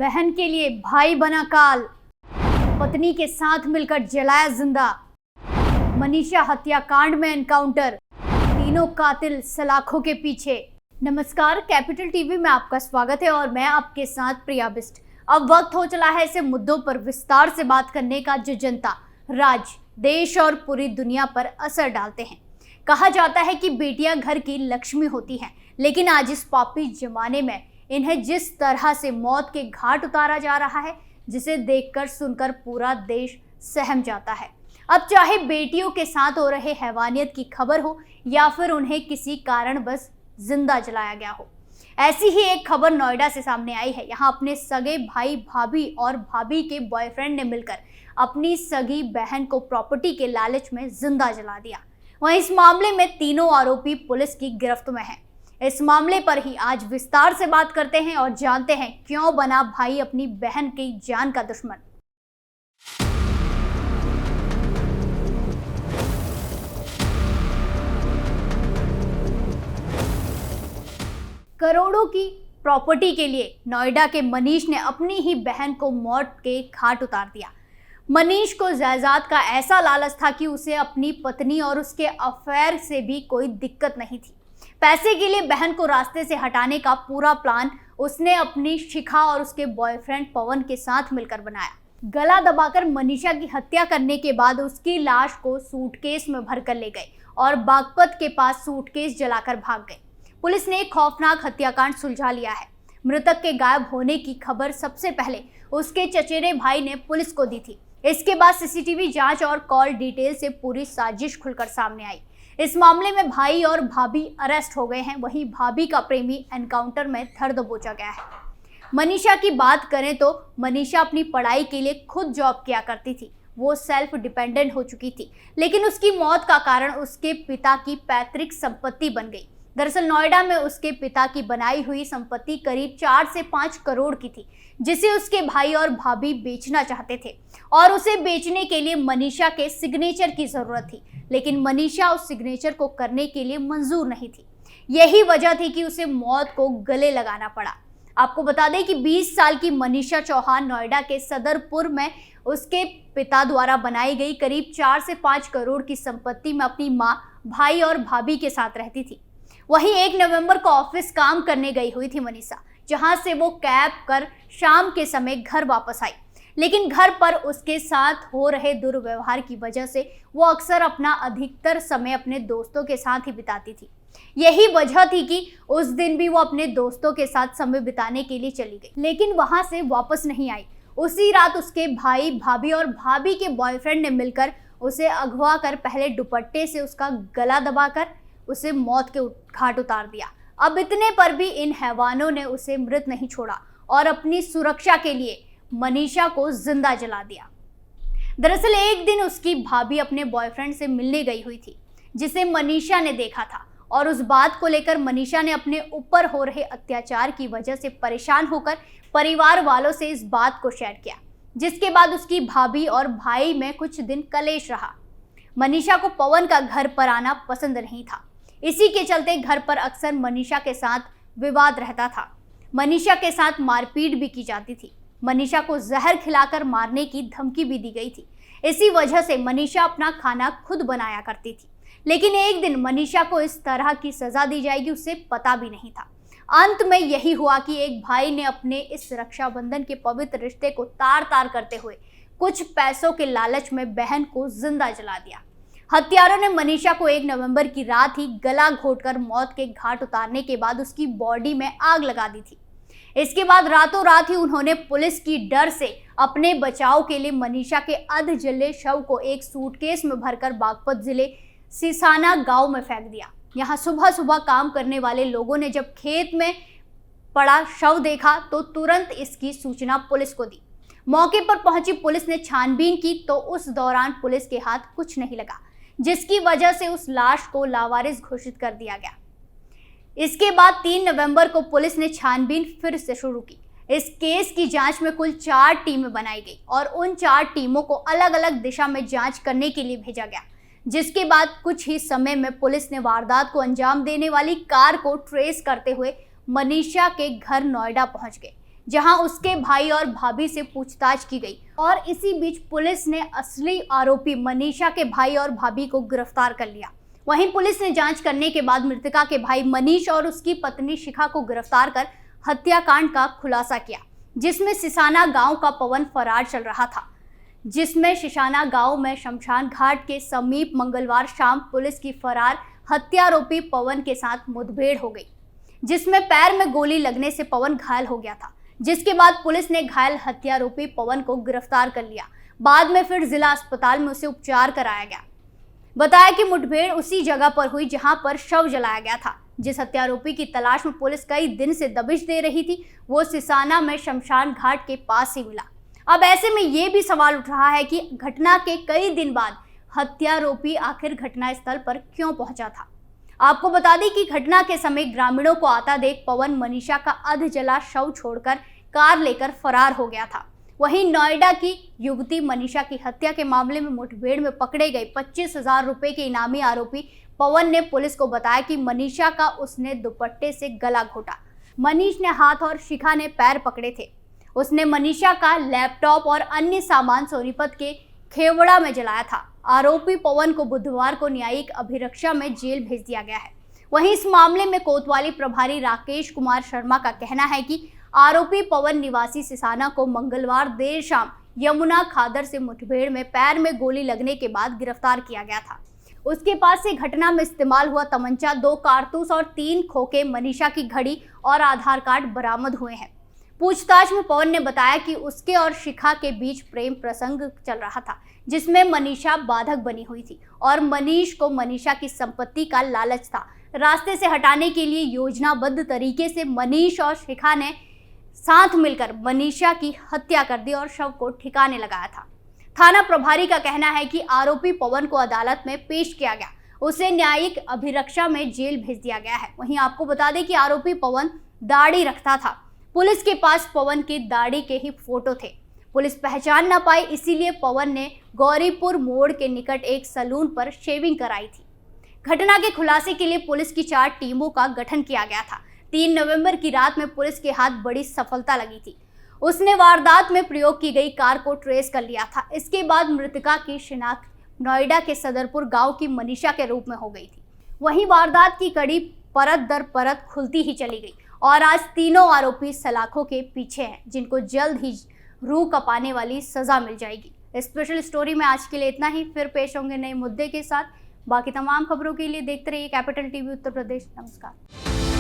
बहन के लिए भाई बना काल, पत्नी के साथ मिलकर जलाया जिंदा। मनीषा हत्याकांड में एनकाउंटर, तीनों कातिल सलाखों के पीछे। नमस्कार, कैपिटल टीवी में आपका स्वागत है और मैं आपके साथ प्रिया बिस्ट। अब वक्त हो चला है ऐसे मुद्दों पर विस्तार से बात करने का जो जनता, राज्य, देश और पूरी दुनिया पर असर डालते हैं। कहा जाता है कि बेटियां घर की लक्ष्मी होती हैं, लेकिन आज इस पापी जमाने में इन्हें जिस तरह से मौत के घाट उतारा जा रहा है, जिसे देखकर सुनकर पूरा देश सहम जाता है। अब चाहे बेटियों के साथ हो रहे हैवानियत की खबर हो या फिर उन्हें किसी कारण बस जिंदा जलाया गया हो। ऐसी ही एक खबर नोएडा से सामने आई है। यहाँ अपने सगे भाई, भाभी और भाभी के बॉयफ्रेंड ने मिलकर अपनी सगी बहन को प्रॉपर्टी के लालच में जिंदा जला दिया। वहीं इस मामले में तीनों आरोपी पुलिस की गिरफ्त में हैं। इस मामले पर ही आज विस्तार से बात करते हैं और जानते हैं क्यों बना भाई अपनी बहन की जान का दुश्मन। करोड़ों की प्रॉपर्टी के लिए नोएडा के मनीष ने अपनी ही बहन को मौत के घाट उतार दिया। मनीष को जायदाद का ऐसा लालच था कि उसे अपनी पत्नी और उसके अफेयर से भी कोई दिक्कत नहीं थी। पैसे के लिए बहन को रास्ते से हटाने का पूरा प्लान उसने अपनी शिखा और उसके बॉयफ्रेंड पवन के साथ मिलकर बनाया। गला दबाकर मनीषा की हत्या करने के बाद उसकी लाश को सूटकेस में भरकर ले गए और बागपत के पास सूटकेस जलाकर भाग गए। पुलिस ने एक खौफनाक हत्याकांड सुलझा लिया है। मृतक के गायब होने की खबर सबसे पहले उसके चचेरे भाई ने पुलिस को दी थी। इसके बाद सीसीटीवी जांच और कॉल डिटेल से पूरी साजिश खुलकर सामने आई। इस मामले में भाई और भाभी अरेस्ट हो गए हैं। वहीं भाभी का प्रेमी एनकाउंटर में धर दबोचा गया है। मनीषा की बात करें तो मनीषा अपनी पढ़ाई के लिए खुद जॉब किया करती थी। वो सेल्फ डिपेंडेंट हो चुकी थी, लेकिन उसकी मौत का कारण उसके पिता की पैतृक संपत्ति बन गई। दरअसल नोएडा में उसके पिता की बनाई हुई संपत्ति करीब 4 से 5 करोड़ की थी, जिसे उसके भाई और भाभी बेचना चाहते थे और उसे बेचने के लिए मनीषा के सिग्नेचर की जरूरत थी, लेकिन मनीषा उस सिग्नेचर को करने के लिए मंजूर नहीं थी। यही वजह थी कि उसे मौत को गले लगाना पड़ा। आपको बता दें कि 20 साल की मनीषा चौहान नोएडा के सदरपुर में उसके पिता द्वारा बनाई गई करीब 4 से 5 करोड़ की संपत्ति में अपनी माँ, भाई और भाभी के साथ रहती थी। वहीं 1 नवंबर को ऑफिस काम करने गई हुई थी मनीषा, जहां से वो कैब कर शाम के समय घर वापस आई, लेकिन घर पर उसके साथ हो रहे दुर्व्यवहार की वजह से वो अक्सर अपना अधिकतर समय अपने दोस्तों के साथ ही बिताती थी। यही वजह थी कि उस दिन भी वो अपने दोस्तों के साथ समय बिताने के लिए चली गई, लेकिन वहां से वापस नहीं आई। उसी रात उसके भाई, भाभी और भाभी के बॉयफ्रेंड ने मिलकर उसे अगवा कर पहले दुपट्टे से उसका गला दबाकर उसे मौत के घाट उतार दिया। अब इतने पर भी इन हैवानों ने उसे मृत नहीं छोड़ा और अपनी सुरक्षा के लिए मनीषा को जिंदा जला दिया। दरअसल एक दिन उसकी भाभी अपने बॉयफ्रेंड से मिलने गई हुई थी, जिसे मनीषा ने देखा था और उस बात को लेकर मनीषा ने अपने ऊपर हो रहे अत्याचार की वजह से परेशान होकर परिवार वालों से इस बात को शेयर किया, जिसके बाद उसकी भाभी और भाई में कुछ दिन कलेश रहा। मनीषा को पवन का घर पर आना पसंद नहीं था। इसी के चलते घर पर अक्सर मनीषा के साथ विवाद रहता था। मनीषा के साथ मारपीट भी की जाती थी। मनीषा को जहर खिलाकर मारने की धमकी भी दी गई थी। इसी वजह से मनीषा अपना खाना खुद बनाया करती थी, लेकिन एक दिन मनीषा को इस तरह की सजा दी जाएगी उसे पता भी नहीं था। अंत में यही हुआ कि एक भाई ने अपने इस रक्षाबंधन के पवित्र रिश्ते को तार तार करते हुए कुछ पैसों के लालच में बहन को जिंदा जला दिया। हत्यारों ने मनीषा को 1 नवंबर की रात ही गला घोंटकर मौत के घाट उतारने के बाद उसकी बॉडी में आग लगा दी थी। इसके बाद रातों रात ही उन्होंने पुलिस की डर से अपने बचाव के लिए मनीषा के अध जले शव को एक सूटकेस में भरकर बागपत जिले सिसाना गांव में फेंक दिया। यहाँ सुबह सुबह काम करने वाले लोगों ने जब खेत में पड़ा शव देखा तो तुरंत इसकी सूचना पुलिस को दी। मौके पर पहुंची पुलिस ने छानबीन की तो उस दौरान पुलिस के हाथ कुछ नहीं लगा, जिसकी वजह से उस लाश को लावारिस घोषित कर दिया गया। इसके बाद 3 नवंबर को पुलिस ने छानबीन फिर से शुरू की। इस केस की जांच में कुल 4 टीमें बनाई गई और उन 4 टीमों को अलग अलग दिशा में जांच करने के लिए भेजा गया, जिसके बाद कुछ ही समय में पुलिस ने वारदात को अंजाम देने वाली कार को ट्रेस करते हुए मनीषा के घर नोएडा पहुंच गए। जहां उसके भाई और भाभी से पूछताछ की गई और इसी बीच पुलिस ने असली आरोपी मनीषा के भाई और भाभी को गिरफ्तार कर लिया। वहीं पुलिस ने जांच करने के बाद मृतका के भाई मनीष और उसकी पत्नी शिखा को गिरफ्तार कर हत्याकांड का खुलासा किया, जिसमें सिसाना गांव का पवन फरार चल रहा था। जिसमें सिसाना गांव में शमशान घाट के समीप मंगलवार शाम पुलिस की फरार हत्यारोपी पवन के साथ मुठभेड़ हो गई, जिसमें पैर में गोली लगने से पवन घायल हो गया था। जिसके बाद पुलिस ने घायल हत्यारोपी पवन को गिरफ्तार कर लिया। बाद में फिर जिला अस्पताल में उसे उपचार कराया गया। बताया कि मुठभेड़ उसी जगह पर हुई जहां पर शव जलाया गया था। जिस हत्यारोपी की तलाश में पुलिस कई दिन से दबिश दे रही थी, वो सिसाना में शमशान घाट के पास ही मिला। अब ऐसे में ये भी सवाल उठ रहा है कि घटना के कई दिन बाद हत्यारोपी आखिर घटनास्थल पर क्यों पहुंचा था। आपको बता दें कि घटना के समय ग्रामीणों को आता देख पवन मनीषा का अध जला शव छोड़कर कार लेकर फरार हो गया था। वहीं नोएडा की युवती मनीषा की हत्या के मामले में मुठभेड़ में पकड़े गए 25,000 रुपए के इनामी आरोपी पवन ने पुलिस को बताया कि मनीषा का उसने दुपट्टे से गला घोटा। मनीष ने हाथ और शिखा ने पैर पकड़े थे। उसने मनीषा का लैपटॉप और अन्य सामान सोनीपत के खेवड़ा में जलाया था। आरोपी पवन को बुधवार को न्यायिक अभिरक्षा में जेल भेज दिया गया है। वहीं इस मामले में कोतवाली प्रभारी राकेश कुमार शर्मा का कहना है कि आरोपी पवन निवासी सिसाना को मंगलवार देर शाम यमुना खादर से मुठभेड़ में पैर में गोली लगने के बाद गिरफ्तार किया गया था। उसके पास से घटना में इस्तेमाल हुआ तमंचा, 2 कारतूस और 3 खोखे, मनीषा की घड़ी और आधार कार्ड बरामद हुए हैं। पूछताछ में पवन ने बताया कि उसके और शिखा के बीच प्रेम प्रसंग चल रहा था, जिसमें मनीषा बाधक बनी हुई थी और मनीष को मनीषा की संपत्ति का लालच था। रास्ते से हटाने के लिए योजनाबद्ध तरीके से मनीष और शिखा ने साथ मिलकर मनीषा की हत्या कर दी और शव को ठिकाने लगाया था। थाना प्रभारी का कहना है कि आरोपी पवन को अदालत में पेश किया गया, उसे न्यायिक अभिरक्षा में जेल भेज दिया गया है। वहीं आपको बता दें कि आरोपी पवन दाढ़ी रखता था। पुलिस के पास पवन की दाढ़ी के ही फोटो थे। पुलिस पहचान न पाई, इसीलिए पवन ने गौरीपुर मोड़ के निकट एक सैलून पर शेविंग कराई थी। घटना के खुलासे के लिए पुलिस की 4 टीमों का गठन किया गया था। 3 नवंबर की रात में पुलिस के हाथ बड़ी सफलता लगी थी। उसने वारदात में प्रयोग की गई कार को ट्रेस कर लिया था। इसके बाद मृतका की शिनाख्त नोएडा के सदरपुर गांव की मनीषा के रूप में हो गई थी। वहीं वारदात की कड़ी परत दर परत खुलती ही चली गई और आज तीनों आरोपी सलाखों के पीछे हैं, जिनको जल्द ही रूह कपाने वाली सजा मिल जाएगी। स्पेशल स्टोरी में आज के लिए इतना ही। फिर पेश होंगे नए मुद्दे के साथ। बाकी तमाम खबरों के लिए देखते रहिए कैपिटल टीवी उत्तर प्रदेश। नमस्कार।